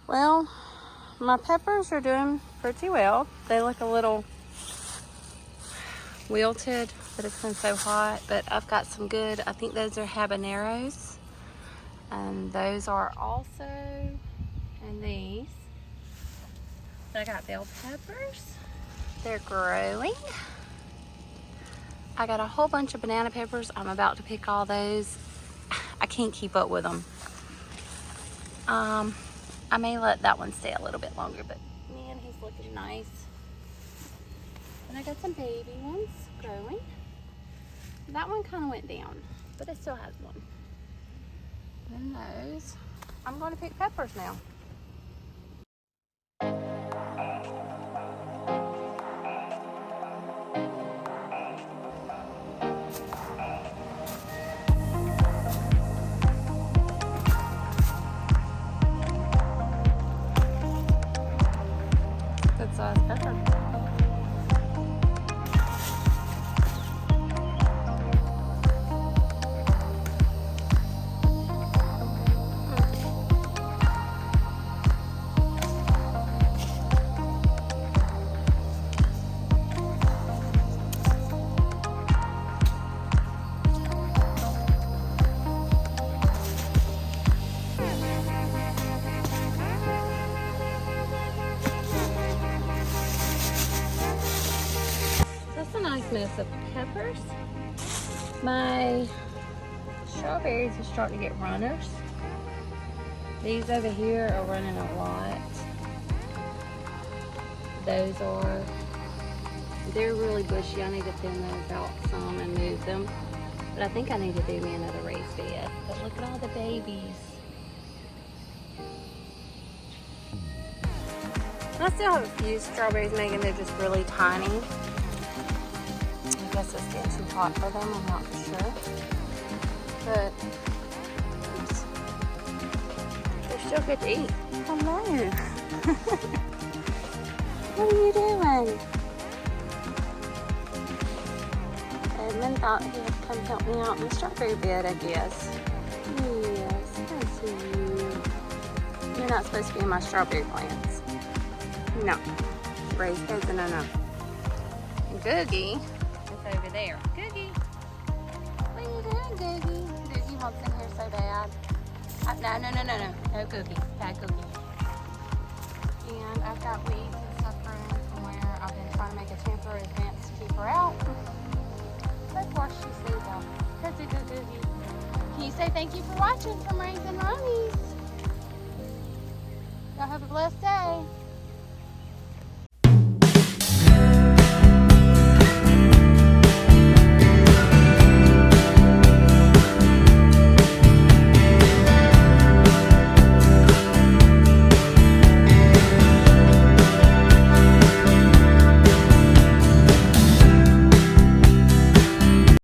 Well, my peppers are doing pretty well. They look a little wilted, but it's been so hot. But I've got some good, I think those are habaneros. And those are also, and these. But I got bell peppers. They're growing. I got a whole bunch of banana peppers. I'm about to pick all those. I can't keep up with them. I may let that one stay a little bit longer, but man, he's looking nice. And I got some baby ones growing. That one kind of went down, but it still has one. Then those. I'm going to pick peppers now. Good size pepper. That's a nice mess of peppers. My strawberries are starting to get runners. These over here are running a lot. Those are, they're really bushy. I need to thin those out some and move them. But I think I need to do me another raised bed. But look at all the babies. I still have a few strawberries, Megan. They're just really tiny. I guess it's getting too hot for them. I'm not for sure. But oops, they're still good to eat. Hello. What are you doing? Edmund thought he'd come help me out in the strawberry bed, I guess. Yes, I see you. You're not supposed to be in my strawberry plants. No. Raised beds, no. And Googie is over there. Googie! What are you doing, Googie? Googie wants in here so bad. No, Googie. Bad Googie. And I've got weeds and stuff growing from where I've been trying to make a temporary fence to keep her out. Let's watch she stays out. That's a good Googie. Can you say thank you for watching from Raising Ronnies? Y'all have a blessed day.